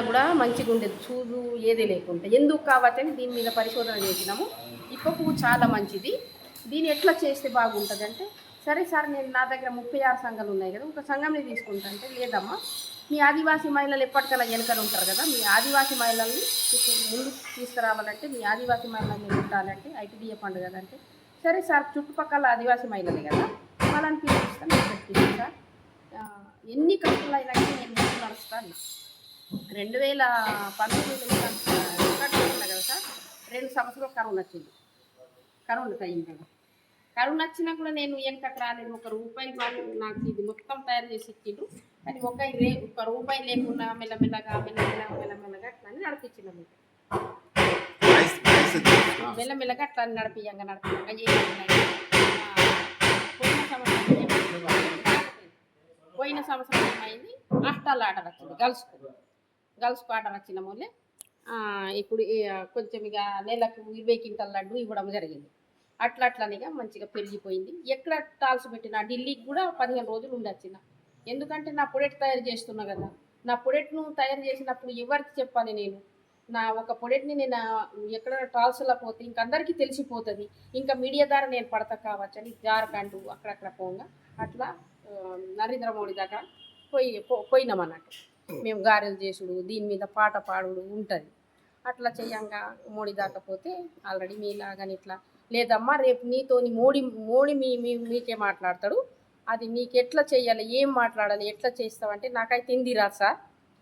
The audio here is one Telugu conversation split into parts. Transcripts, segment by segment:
కూడా మంచిగా ఉండేది, చూదు ఏది లేకుండా. ఎందుకు కాబట్టి దీని మీద పరిశోధన చేసినాము. ఇప్ప పువ్వు చాలా మంచిది, దీన్ని ఎట్లా చేస్తే బాగుంటుంది అంటే, సరే సార్ నేను నా దగ్గర 36 సంఘాలు ఉన్నాయి కదా, ఒక సంఘంని తీసుకుంటా అంటే, లేదమ్మా మీ ఆదివాసీ మహిళలు ఎప్పటికల్లా వెనకలు ఉంటారు కదా, మీ ఆదివాసీ మహిళల్ని ముందు తీసుకురావాలంటే, మీ ఆదివాసీ మహిళల్ని ఉండాలంటే ఐటీడీఏ ఫండ్ కదా అంటే, సరే సార్ చుట్టుపక్కల ఆదివాసీ మహిళలే కదా వాళ్ళని పిలిపిస్తాను, నేను పెట్టింది సార్. ఎన్ని కష్టాలు అయినా నేను ముందు నడుస్తాను. 2019 కదా సార్, 2 సంవత్సరాలు కరోనా వచ్చింది. కరోనా అయింది కదా, కరోనా వచ్చినా కూడా నేను వెనకకు రాలేదు. 1 రూపాయి వాళ్ళు నాకు ఇది మొత్తం తయారు చేసి ఇచ్చిండ్రు, కానీ 1 రూపాయి లేకుండా మెల్లమెల్లగా అట్లా నడిపించినాము. మెల్లమెల్లగా అట్లా నడిపియంగా పోయిన సంవత్సరం ఏమైంది, రాష్ట్రాల ఆర్డర్ వచ్చింది, గర్ల్స్కు ఆర్డర్ వచ్చిన మూలే ఇప్పుడు కొంచెం ఇక నెలకు 20 క్వింటాల లడ్డు ఇవ్వడం జరిగింది. అట్లనిగా మంచిగా పెరిగిపోయింది. ఎక్కడ టాల్స్ పెట్టినా ఢిల్లీకి కూడా 15 రోజులు ఉండొచ్చిన. ఎందుకంటే నా పొడెట్ తయారు చేస్తున్నా కదా, నా పొడెట్ను తయారు చేసినప్పుడు ఎవరికి చెప్పాలి నేను? నా ఒక పొడెట్ని నేను ఎక్కడ టాల్స్లో పోతే ఇంక అందరికీ తెలిసిపోతుంది, ఇంకా మీడియా ద్వారా నేను పడతా కావచ్చని జార్ఖండ్ అక్కడక్కడ పోగా అట్లా నరేంద్ర మోడీ దగ్గర పోయినామన్నట్టు. మేము గారెలు చేసుడు, దీని మీద పాట పాడుడు ఉంటుంది. అట్లా చేయంగా మోడీ దాకపోతే ఆల్రెడీ మీలాగాని ఇట్లా లేదమ్మా, రేపు నీతోని మోడీ మీకే మాట్లాడతాడు, అది నీకు ఎట్లా చేయాలి, ఏం మాట్లాడాలి, ఎట్లా చేస్తావంటే, నాకైతే హిందీ రాదు సార్,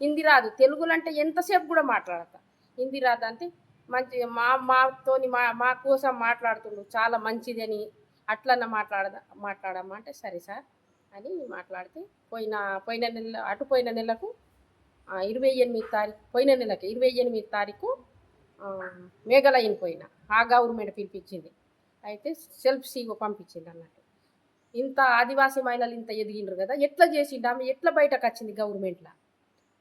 హిందీ రాదు. తెలుగులో అంటే ఎంతసేపు కూడా మాట్లాడతా, హిందీ రాదు అంటే మంచి మాతోని మా కోసం మాట్లాడుతుండు, చాలా మంచిది అని అట్లన్నా మాట్లాడమ్మా అంటే, సరే సార్ అని మాట్లాడితే పోయిన నెలకు 28 తారీఖు, పోయిన నెలకి 28 తారీఖు మేఘాలయం పోయినా. ఆ గవర్నమెంట్ పిలిపించింది, అయితే సెల్ఫ్ సీఓ పంపించింది అన్నట్టు. ఇంత ఆదివాసీ మహిళలు ఇంత ఎదిగిండ్రు కదా, ఎట్లా చేసిండు ఆమె, ఎట్లా బయటకు వచ్చింది గవర్నమెంట్లో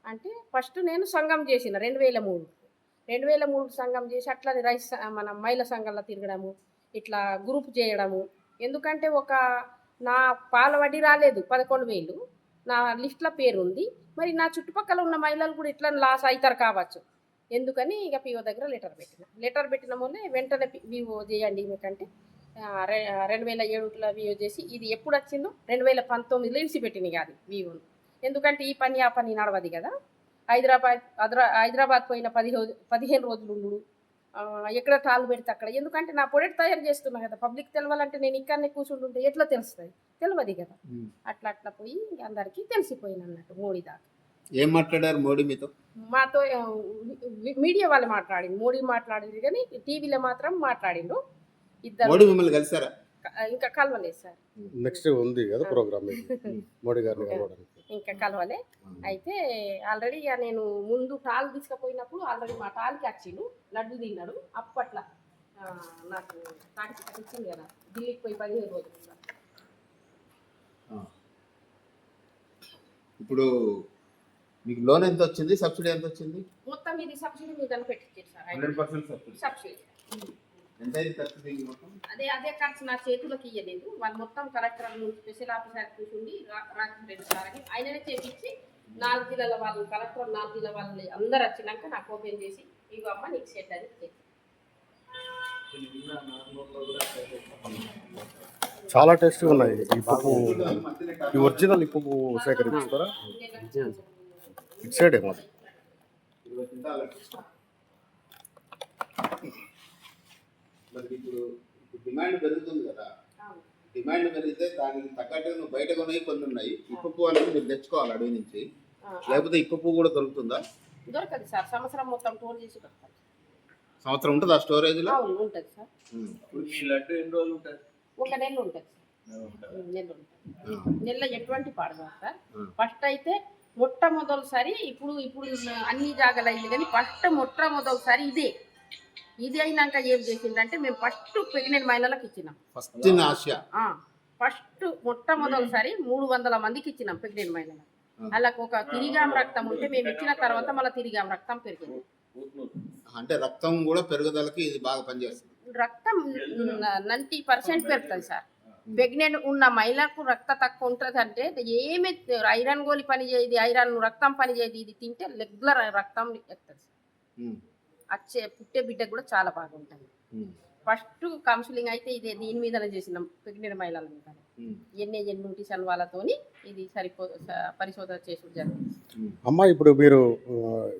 అంటే, ఫస్ట్ నేను సంఘం చేసిన 2003 సంఘం చేసి అట్లా రైస్ మన మహిళా సంఘంలో తిరగడము, ఇట్లా గ్రూప్ చేయడము. ఎందుకంటే నా పాల వడ్డీ రాలేదు 11,000, నా లిస్టులో పేరు ఉంది, మరి నా చుట్టుపక్కల ఉన్న మహిళలు కూడా ఇట్లా లాస్ అవుతారు కావచ్చు, ఎందుకని ఇక పిఓ దగ్గర లెటర్ పెట్టిన వల్లే వెంటనే వివో చేయండి మీకంటే 2007లో వివో చేసి, ఇది ఎప్పుడు వచ్చిందో 2019లో ఇడిచిపెట్టింది కాదు వివోను. ఎందుకంటే ఈ పని ఆ పని నడవది కదా. హైదరాబాద్ పోయిన 15 రోజులు ఉండు, ఎక్కడ టాలు పెడితే అక్కడ. ఎందుకంటే నా ప్రొడక్ట్ తయారు చేస్తున్నా కదా, పబ్లిక్ తెలవాలంటే నేను ఇక్కడనే కూర్చుంటుంటే ఎట్లా తెలుస్తుంది, తెలియదు కదా. అట్లా పోయి అందరికీ తెలిసిపోయింది అన్నట్టు. మోడీ దాకా ఏం మాట్లాడారు మోడీ మీతో? మాతో మీడియా వాళ్ళు మాట్లాడింది, మోడీ మాట్లాడింది, కానీ టీవీలో మాత్రం మాట్లాడిండు. మోడీ మిమ్మల్ని కలిసారా? ఇంకా కలవలేదు సార్, నెక్స్ట్ ఉంది కదా ప్రోగ్రామ్ మోడీ గారిని కలవడానికి, ఇంకా కలవలే. అయితే ఆల్రెడీ నేను ముందు టాల్ తీసుకుపోయినప్పుడు ఆల్రెడీ మా టాల్కి వచ్చిండు, లడ్డు తిన్నాడు. అప్పట్లో నాకు సర్టిఫికెట్ ఇచ్చింది కదా, ఢిల్లీకి పోయి 15 రోజులు. ఇప్పుడు మీకు లోన్ ఎంత వచ్చింది, సబ్సిడీ ఎంత వచ్చింది? మొత్తం ఇది సబ్సిడీ మీద పెట్టించారు సార్, 100% సబ్సిడీ. ఎంత ఖర్చు దీనికి మొత్తం? అదే ఖర్చు నా చేతులకు ఇవ్వలేదు, వాళ్ళు మొత్తం కలెక్టర్ స్పెషల్ ఆఫీసర్ కూర్చుండి రాజేష్ రెడ్డి సార్ అని ఆయననే చేపించి 4 జిల్లాల వాళ్ళు, కలెక్టర్ 4 జిల్లా వాళ్ళు అందరు వచ్చినాక నాకు ఓపెన్ చేసి ఇవమ్మ నీకు సెట్ అని చేసి. చాలా టేస్ట్గా ఉన్నాయి ఈ పప్పు. ఈ ఒరిజినల్ ఈ పప్పు సేకరిస్తారా? ఇటు సైడే మరి ఇప్పుడు డిమాండ్ పెరుగుతుంది కదా, డిమాండ్ పెరిగితే దానికి తగ్గట్టుగా నువ్వు బయట కొనేవి కొన్ని ఉన్నాయి. ఇప్పు పువ్వు అనేది మీరు తెచ్చుకోవాలి అడవి నుంచి, లేకపోతే ఇప్పు పువ్వు కూడా దొరుకుతుందా? దొరకదు సార్, సంవత్సరం మొత్తం స్టోర్ చేసి పెడతారు. సంవత్సరం ఉంటుంది ఆ స్టోరేజ్ లో? ఉంటుంది సార్. లడ్డు ఎన్ని రోజులు ఉంటుంది? 1 నెల ఉంటుంది సార్, నెల ఎటువంటి పాడదు సార్. ఫస్ట్ అయితే మొట్టమొదటిసారి ఇప్పుడు అన్ని జాగాలు అయింది, కానీ మొట్టమొదటిసారి ఇది అయినాక ఏం చేసిందంటే, మేము ఫస్ట్ ప్రెగ్నెంట్ మహిళలకు ఇచ్చినాం. ఫస్ట్ మొట్టమొదటిసారి 300 మందికి ఇచ్చినాం ప్రెగ్నెంట్ మహిళలకు. వాళ్ళకు ఒక తిరిగాం రక్తం ఉంటే మేము ఇచ్చిన తర్వాత మళ్ళీ తిరిగాం రక్తం పెరిగింది. అంటే రక్తం కూడా పెరుగుదలకి ఇది బాగా పనిచేస్తుంది. రక్తం 90% పెరుగుతుంది సార్. ప్రెగ్నెంట్ ఉన్న మహిళకు రక్త తక్కువ ఉంటుంది అంటే ఏమి ఐరన్ గోలి పని చేయదు, ఐరన్ రక్తం పని చేయదు, ఇది తింటే రెగ్యులర్ రక్తం ఎత్తది. వచ్చే పుట్టే బిడ్డకు కూడా చాలా బాగుంటుంది. ఫస్ట్ కౌన్సిలింగ్ అయితే ఇదే దీని మీదనే చేసినాం, ప్రెగ్నెంట్ మహిళల మీద. ఎన్ఏఎన్ న్యూట్రిషన్ వాళ్ళతోని ఇది పరిశోధన చేసుడు జరిగింది. అమ్మా ఇప్పుడు మీరు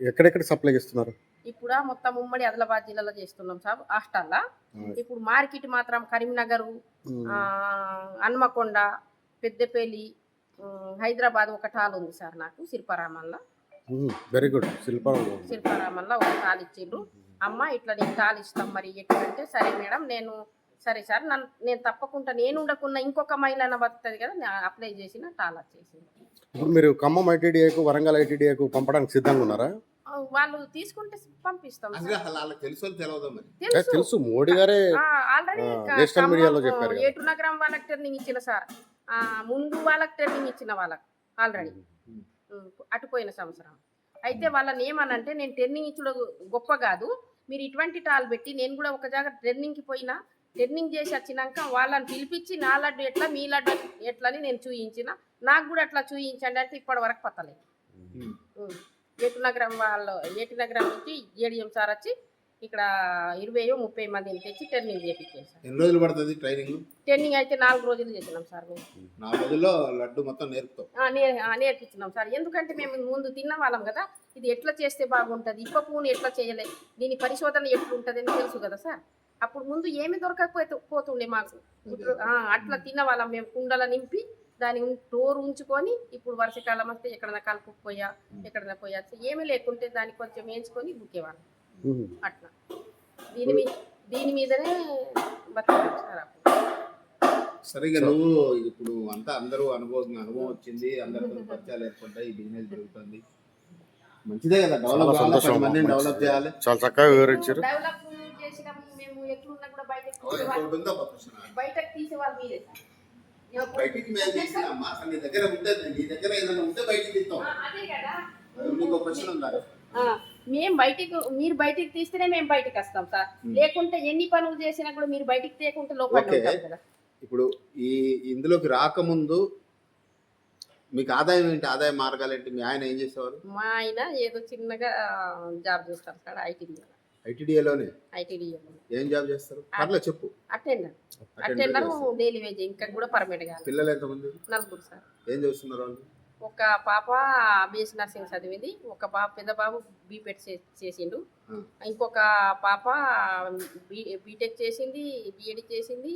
ఎక్కడెక్కడ సప్లై చేస్తున్నారు? ఇప్పుడు మొత్తం ఉమ్మడి ఆదిలాబాద్ జిల్లాలో చేస్తున్నాం సార్ హాస్టల్లా. ఇప్పుడు మార్కెట్ మాత్రం కరీంనగర్, హన్మకొండ, పెద్దపల్లి, హైదరాబాద్ ఒక టాల్ ఉంది సార్ నాకు శిల్పారామంలో. Very good. శిల్పారామంలో ఒక టాల్ ఇచ్చిండ్రు. అమ్మ ఇట్లా నీకు టాల్ ఇస్తాం మరి ఎట్లంటే, సరే మేడం నేను సరే సార్ నేను తప్పకుండా నేను ఉండకున్న ఇంకొక మహిళ బతుకుతుంది కదా, నేను అప్లై చేసిన టాల్ వచ్చేసింది. ఇప్పుడు మీరు ఖమ్మం ఐటీడీఏకు, వరంగల్ ఐటీడీఏకు పంపడానికి సిద్ధంగా ఉన్నారా? వాళ్ళు తీసుకుంటే పంపిస్తాం. తెలుసు, మోడీ గారే ఆల్రెడీ నేషనల్ మీడియాలో చెప్పారు. ఏటు నగరం వాళ్ళకి ట్రైనింగ్ ఇచ్చిన సార్, ముందు వాళ్ళకి ట్రైనింగ్ ఇచ్చిన వాళ్ళకి ఆల్రెడీ అటుపోయిన సంవత్సరం. అయితే వాళ్ళని ఏమనంటే, నేను ట్రైనింగ్ ఇచ్చుడు గొప్ప కాదు, మీరు ఇటువంటి టాల్ పెట్టి నేను కూడా ఒక జాగా ట్రైనింగ్కి పోయినా, ట్రైనింగ్ చేసి వచ్చినాక వాళ్ళని పిలిపించి నా లడ్డు ఎట్లా మీ లడ్డు ఎట్లా అని నేను చూయించిన, నాకు కూడా అట్లా చూయించండి అంటే ఇప్పటి వరకు పత్తలేదు. ఏటు నగరం నుంచి ఏడిఎం సార్ వచ్చి ఇక్కడ 20-30 మందిని తెచ్చి ట్రైనింగ్ చేయించారు. ఎన్ని రోజులు పడుతుంది ట్రైనింగ్? ట్రైనింగ్ అయితే 4 రోజులు చేసినాం సార్. మేము 4 రోజుల్లో లడ్డు మొత్తం నేర్పించినాం సార్. ఎందుకంటే మేము ముందు తిన్న వాళ్ళం కదా, ఇది ఎట్లా చేస్తే బాగుంటుంది, ఇప్ప పువ్వుని ఎట్లా చేయలే, దీని పరిశోధన ఎట్లుంటుంది అని తెలుసు కదా సార్. అప్పుడు ముందు ఏమి దొరకకపోతుండే మాకు. అట్లా తిన్న వాళ్ళం మేము. కుండల నింపి దాని టోర్ ఉంచుకొని, ఇప్పుడు వర్షాకాలం వస్తే ఎక్కడైనా కలుపుకుపోయా ఎక్కడైనా పోయా ఏమీ లేకుంటే దాన్ని కొంచెం వేయించుకొని బుక్కేవాళ్ళం. అట్లా దీని మీదనే బతికాం సార్. సరిగా నువ్వు ఇప్పుడు అంతా అందరూ అనుభవం వచ్చింది, అందరితో పరిచయాలు ఏర్పడ్డాయి, బిజినెస్ జరుగుతుంది, మంచిదే కదా. డెవలప్ చేయాలి. చాలా చక్కగా వివరించారు. డెవలప్ చేసినాము మేము. ఎట్లున్నా కూడా బయటకు తీసేవాళ్ళు మీరే సార్. బయటికి మేము తీసినామా, నీ దగ్గర ఉంటుంది, నీ దగ్గర ఏదైనా ఉంటే బయటికి తీస్తాం. అదే కదా. నీకు క్వశ్చన్ ఉందా? మేము మీరు బయటికి తీస్తేనే మేము బయటికి వస్తాం సార్, లేకుంటే ఎన్ని పనులు చేసినా కూడా మీరు బయటికి తీయకుంటే లోపల ఉంటాం కదా. ఇప్పుడు ఇందులోకి రాకముందు మీకు ఆదాయం ఏంటి, ఆదాయ మార్గాలు ఏంటి? మీ ఆయన ఏం చేసేవారు? మా ఆయన ఏదో చిన్నగా జాబ్ చేస్తారు సార్, ఐటీడీఏలోనే. ఏం జాబ్ చేస్తారు? పర్లేదు చెప్పు. అటెండర్ డైలీ వేజ్, ఇంకా కూడా పర్మనెంట్ గా. పిల్లలు ఎంతమంది? 4 సార్. ఏం చేస్తున్నారు వాళ్ళు? ఒక పాప బిఎస్ నర్సింగ్ చదివింది, ఒక పాప పెద్ద బాబు బీపెడ్ చేసిండు, ఇంకొక పాప బీటెక్ చేసింది, బిఎడ్ చేసింది,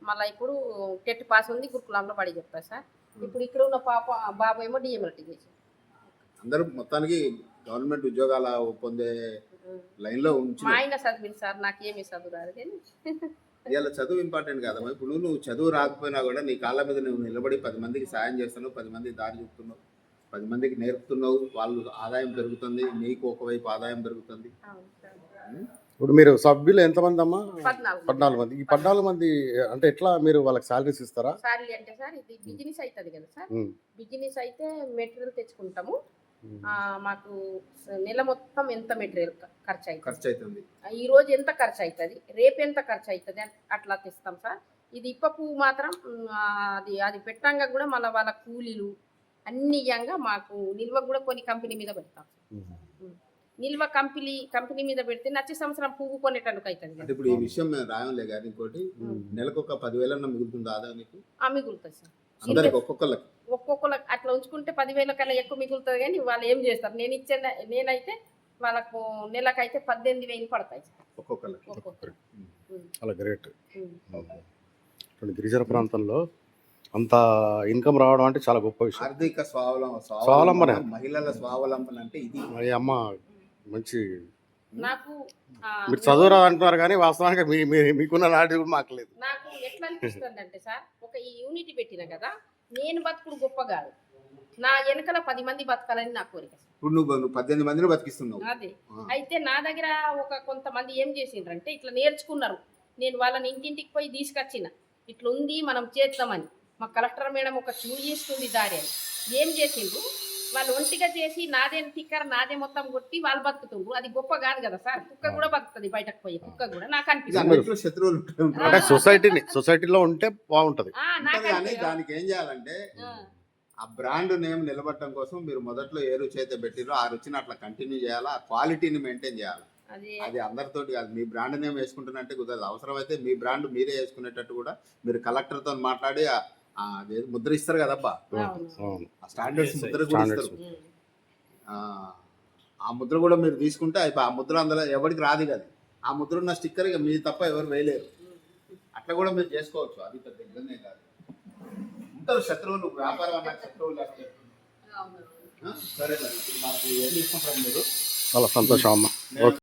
మళ్ళీ ఇప్పుడు టెట్ పాస్ ఉంది, గురుకులంలో పడి చెప్తారు సార్. ఇప్పుడు ఇక్కడ ఉన్న బాబు ఏమో డిఎంఎల్టీ చేసింది. అందరూ మొత్తానికి గవర్నమెంట్ ఉద్యోగాల పొందే లైన్ లో ఉంచి. మా ఆయన చదివింది సార్, నాకేమీ చదువు రాదు కానీ. ఇవాళ చదువు ఇంపార్టెంట్ కాదమ్మా. ఇప్పుడు నువ్వు చదువు రాకపోయినా కూడా నీ కాళ్ళ మీద నువ్వు నిలబడి 10 మందికి సాయం చేస్తున్నావు, 10 మందికి దారి చూపుతున్నావు, 10 మందికి నేర్పుతున్నావు, వాళ్ళు ఆదాయం పెరుగుతుంది, నీకు ఒకవైపు ఆదాయం పెరుగుతుంది. ఇప్పుడు మీరు సభ్యులు ఎంతమంది అమ్మా? 14 మంది. ఈ 14 మంది అంటే ఎట్లా మీరు వాళ్ళకి సాలరీస్ ఇస్తారా? సాలరీ అంటే సార్ ఇది బిజినెస్ అవుతుంది కదా సార్. బిజినెస్ అయితే మెటీరియల్ తెచ్చుకుంటాము, మాకు నెల మొత్తం ఎంత మెటీరియల్ ఖర్చు అవుతుంది, ఈ రోజు ఎంత ఖర్చు అవుతుంది, రేపు ఎంత ఖర్చు అవుతుంది అట్లా తెస్తాం సార్. ఇది ఇప్ప పువ్వు మాత్రం అది పెట్టంగా కూడా మళ్ళీ వాళ్ళ కూలీలు అన్ని ఇయ్యంగా మాకు నిల్వ కూడా కొన్ని కంపెనీ మీద పెడతాం. నిల్వ కంపెనీ మీద పెడితే నచ్చే సంవత్సరం పువ్వు కొనేటందుకు అవుతుంది. ఇప్పుడు ఈ విషయం రాయంలే గారు, ఇంకోటి నెలకు ఒక 10,000 మిగులుతుంది ఆదాయం మీకు? మిగులుతుంది సార్. ఒక్కొక్కరికి అట్లా ఉంచుకుంటే 10,000 కన్నా ఎక్కువ మిగులుతుంది. కానీ వాళ్ళు ఏం చేస్తారు, నేనైతే వాళ్ళకు నెలకైతే 18,000 పడతాయి ఒక్కొక్కరికి. చాలా గ్రేట్. గిరిజన ప్రాంతంలో అంత ఇన్కమ్ రావడం అంటే చాలా గొప్ప విషయం. ఆర్థిక స్వావలంబన, మహిళల స్వావలంబన అంటే ఇది. అమ్మ మంచి. నాకు మీరు చదువురా అంటున్నారు కానీ వాస్తవానికి మీకున్న నాటి కూడా మాకు లేదు. నాకు ఎట్లా అనిపిస్తుంది అంటే సార్, ఒక ఈ యూనిటీ పెట్టిన కదా, నేను బతుకుడు గొప్ప కాదు, నా వెనకాల 10 మంది బతకాలని నా కోరిక. ఇప్పుడు నువ్వు 18 మందిని బతికిస్తున్నావు. అదే అయితే నా దగ్గర కొంతమంది ఏం చేసిండ్రంటే ఇట్లా నేర్చుకున్నారు, నేను వాళ్ళని ఇంటింటికి పోయి తీసుకొచ్చిన, ఇట్లా ఉంది మనం చేద్దామని. మా కలెక్టర్ మేడం ఒక చూయిస్తుంది దారి అని. ఏం చేసిండ్రు, వాళ్ళు ఒంటిగా చేసి నాదే టిక్కర్ నాదే మొత్తం కొట్టి వాళ్ళు బతుకుతుండ్రు. అది గొప్ప కాదు కదా సార్. కుక్క కూడా బతుకుతుంది, బయటకు పోయి కుక్క కూడా నాకు ఇక అనిపిస్తుంది. అన్నిట్లో శత్రువులు ఉంటారు. అంటే సొసైటీలో ఉంటే బాగుంటది. నాకు కానీ దానికి ఏం చేయాలంటే ఆ బ్రాండ్ నేమ్ నిలబడటం కోసం మీరు మొదట్లో ఏ రుచి అయితే పెట్టిరో ఆ రుచిని అట్లా కంటిన్యూ చేయాలా, ఆ క్వాలిటీని మెయింటైన్ చేయాలి. అది అందరితోటి కాదు. మీ బ్రాండ్ నేమ్ వేసుకుంటున్నట్టే కుదరదు. అవసరమైతే మీ బ్రాండ్ మీరే వేసుకునేటట్టు కూడా మీరు కలెక్టర్తో మాట్లాడి అదేదో ముద్ర ఇస్తారు కదబ్బా, ఆ స్టాండర్డ్స్ ముద్ర కూడా ఇస్తారు. ఆ ముద్ర కూడా మీరు తీసుకుంటే ఆ ముద్ర అందులో ఎవరికి రాదు కదా. ఆ ముద్ర ఉన్న స్టిక్కర్ ఇక మీరు తప్ప ఎవరు వేయలేరు. అట్లా కూడా మీరు చేసుకోవచ్చు. అది పెద్ద ఇబ్బంది కాదు. ఉంటారు శత్రువులు, వ్యాపారం అన్న శత్రువులు లేకపోతే. సరే మరి ఇప్పుడు మాకు ఏం తీసుకుంటారు మీరు? చాలా సంతోషం అమ్మ. ఓకే.